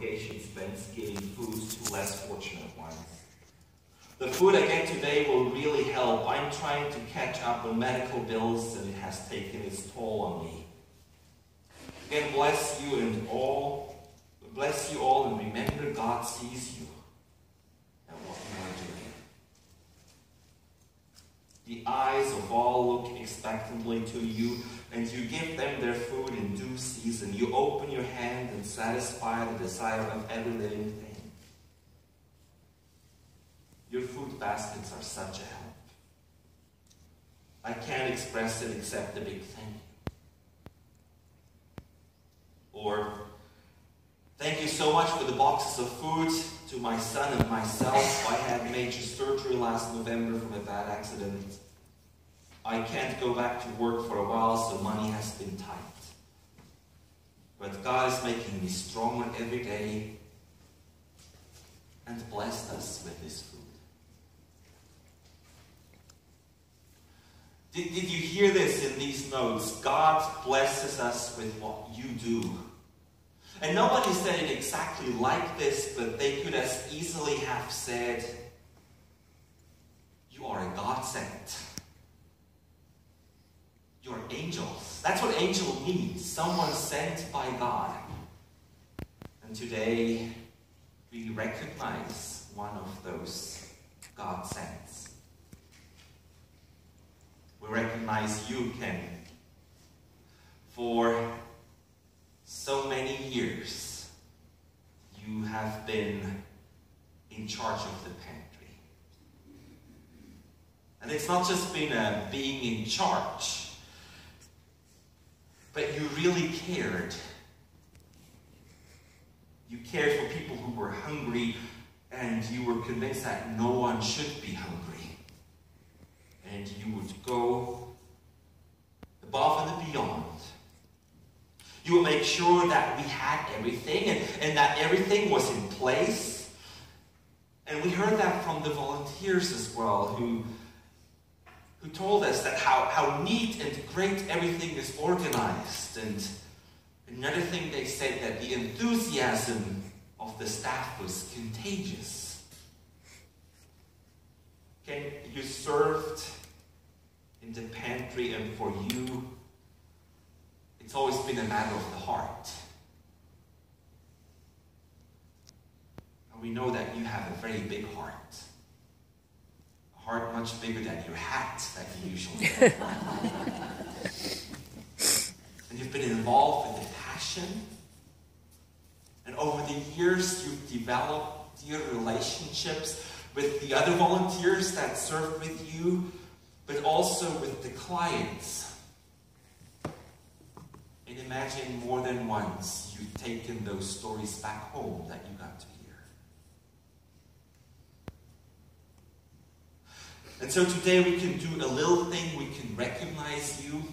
congregation spends giving food to less fortunate ones. The food I get today will really help. I'm trying to catch up on medical bills, and it has taken its toll on me. Again, bless you all, and remember God sees you and what you are doing. The eyes of all look expectantly to you, and you give them their food in due season. You open your hand and satisfy the desire of every living thing. Your food baskets are such a help. I can't express it except a big thank you. Or, thank you so much for the boxes of food to my son and myself. I had major surgery last November from a bad accident. I can't go back to work for a while, so money has been tight. But God is making me stronger every day and blessed us with this food. Did you hear this in these notes? God blesses us with what you do. And nobody said it exactly like this, but they could as easily have said, you are a godsend. You're angels. That's what angel means. Someone sent by God. And today, we recognize one of those God sends. We recognize you, Ken. For so many years, you have been in charge of the pantry. And it's not just been being in charge, but you really cared. You cared for people who were hungry, and you were convinced that no one should be hungry. And you would go above and beyond. You would make sure that we had everything and that everything was in place. And we heard that from the volunteers as well, who told us that how neat and great everything is organized. And another thing they said, that the enthusiasm of the staff was contagious. Okay, you served in the pantry, and for you, it's always been a matter of the heart. And we know that you have a very big heart. A heart much bigger than your hat that you usually have. And you've been involved with the passion. And over the years, you've developed dear relationships with the other volunteers that served with you, but also with the clients. And imagine more than once you've taken those stories back home that you got to hear. And so today we can do a little thing, we can recognize you.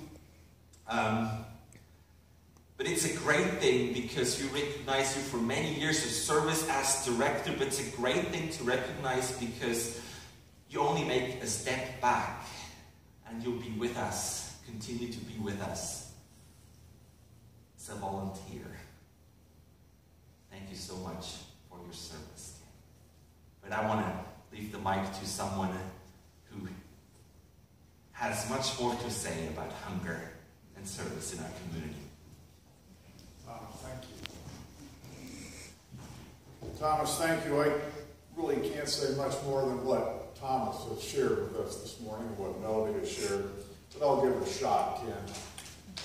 But it's a great thing because you recognize you for many years of service as director, but it's a great thing to recognize because you only make a step back and you'll be with us, continue to be with us as a volunteer. Thank you so much for your service. But I want to leave the mic to someone who has much more to say about hunger and service in our community. Thank you. Thomas, thank you. I really can't say much more than what Thomas has shared with us this morning, what Melody has shared, but I'll give it a shot, Ken.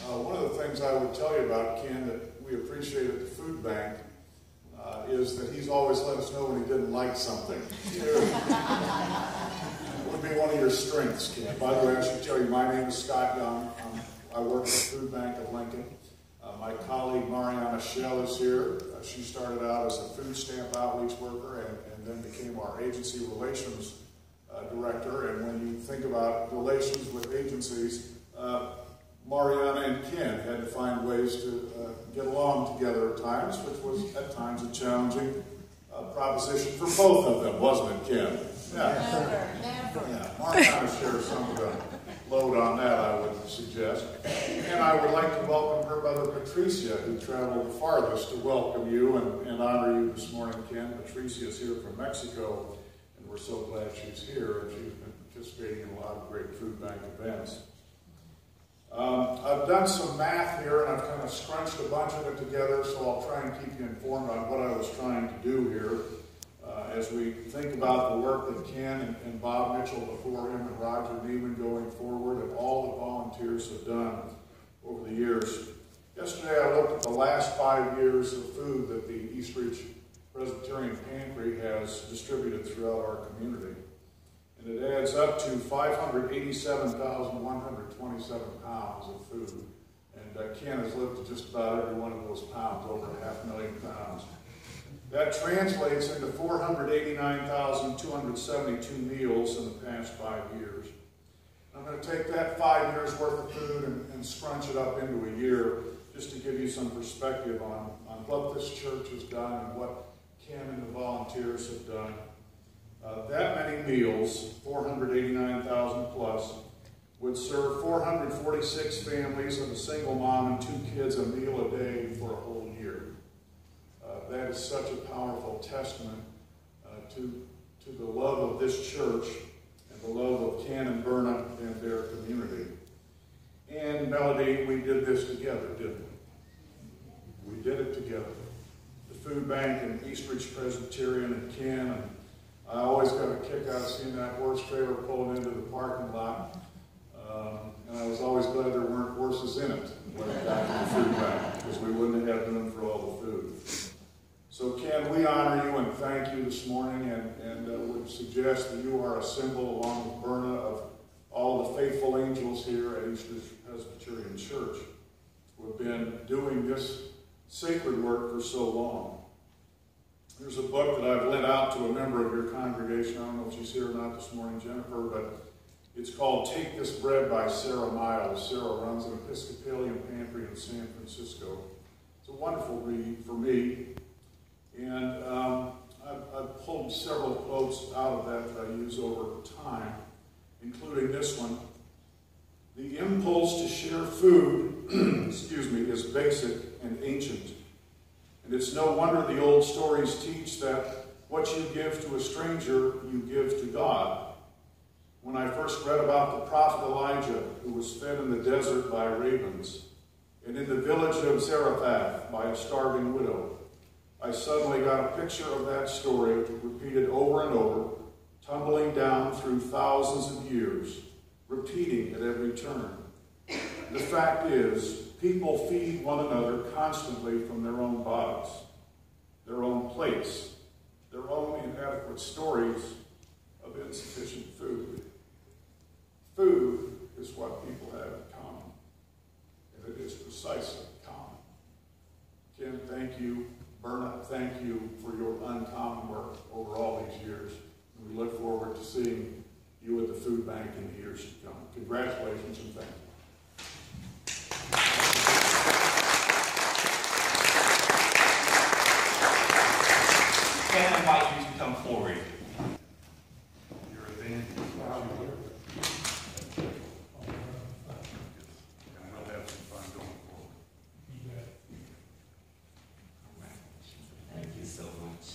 One of the things I would tell you about Ken that we appreciate at the food bank is that he's always let us know when he didn't like something. It would be one of your strengths, Ken. By the way, I should tell you, my name is Scott Young. I work at the Food Bank of Lincoln. My colleague Mariana Shell is here. She started out as a food stamp outreach worker and then became our agency relations director. And when you think about relations with agencies, Mariana and Ken had to find ways to get along together at times, which was at times a challenging proposition for both of them, wasn't it, Ken? Yeah. Never. Yeah, Mark kind of shares some of the load on that, I would suggest. And I would like to welcome her mother, Patricia, who traveled the farthest to welcome you and honor you this morning, Ken. Patricia is here from Mexico, and we're so glad she's here, and she's been participating in a lot of great food bank events. I've done some math here, and I've kind of scrunched a bunch of it together, so I'll try and keep you informed on what I was trying to do here. As we think about the work that Ken and Bob Mitchell before him and Roger Neiman going forward and all the volunteers have done over the years. Yesterday I looked at the last 5 years of food that the Eastridge Presbyterian Pantry has distributed throughout our community. And it adds up to 587,127 pounds of food. And Ken has lived to just about every one of those pounds, over 500,000 pounds. That translates into 489,272 meals in the past 5 years. I'm going to take that 5 years worth of food and scrunch it up into a year just to give you some perspective on what this church has done and what Ken and the volunteers have done. That many meals, 489,000 plus, would serve 446 families of a single mom and 2 kids a meal a day for a whole year. That is such a powerful testament to the love of this church and the love of Ken and Berna and their community. And Melody, we did this together, didn't we? We did it together. The food bank and Eastridge Presbyterian and Ken, and I always got a kick out of seeing that horse trailer pulling into the parking lot. And I was always glad there weren't horses in it when it got to the food bank, because we wouldn't have room for all the food. So Ken, we honor you and thank you this morning, and would suggest that you are a symbol, along with Berna, of all the faithful angels here at Eastridge Presbyterian Church who have been doing this sacred work for so long. There's a book that I've lent out to a member of your congregation. I don't know if she's here or not this morning, Jennifer, but it's called Take This Bread by Sarah Miles. Sarah runs an Episcopalian pantry in San Francisco. It's a wonderful read for me. And I've pulled several quotes out of that I use over time, including this one. The impulse to share food, is basic and ancient. And it's no wonder the old stories teach that what you give to a stranger, you give to God. When I first read about the prophet Elijah, who was fed in the desert by ravens, and in the village of Zarephath by a starving widow, I suddenly got a picture of that story repeated over and over, tumbling down through thousands of years, repeating at every turn. The fact is, people feed one another constantly from their own bodies, their own plates, their own inadequate stories of insufficient food. Food is what people have in common, and it is precisely common. Ken, thank you. Berna, thank you for your uncommon work over all these years. And we look forward to seeing you at the food bank in the years to come. Congratulations and thank you. Can I invite you to come forward? You're a band. And we'll have some fun going forward. Thank you so much.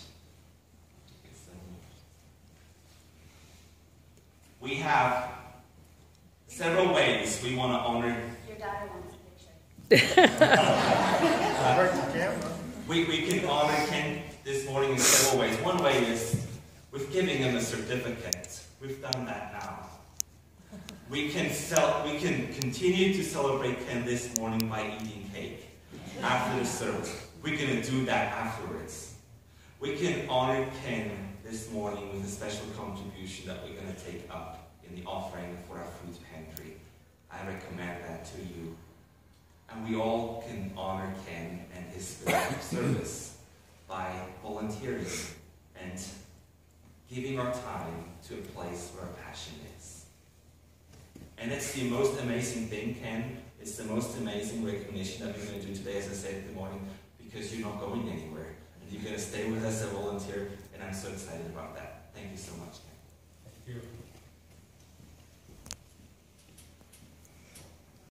Thank you so much. We have several ways we want to honor. Your daughter wants a picture. We can honor Ken this morning in several ways. One way is with giving him a certificate. We've done that now. We can continue to celebrate Ken this morning by eating cake after the service. We're going to do that afterwards. We can honor Ken this morning with a special contribution that we're going to take up in the offering for our food pantry. I recommend that to you. And we all can honor Ken and his spirit of service by volunteering and giving our time to a place where our passion is. And it's the most amazing thing, Ken. It's the most amazing recognition that we're going to do today, as I said in the morning, because you're not going anywhere. And you're going to stay with us and volunteer, and I'm so excited about that. Thank you so much, Ken. Thank you.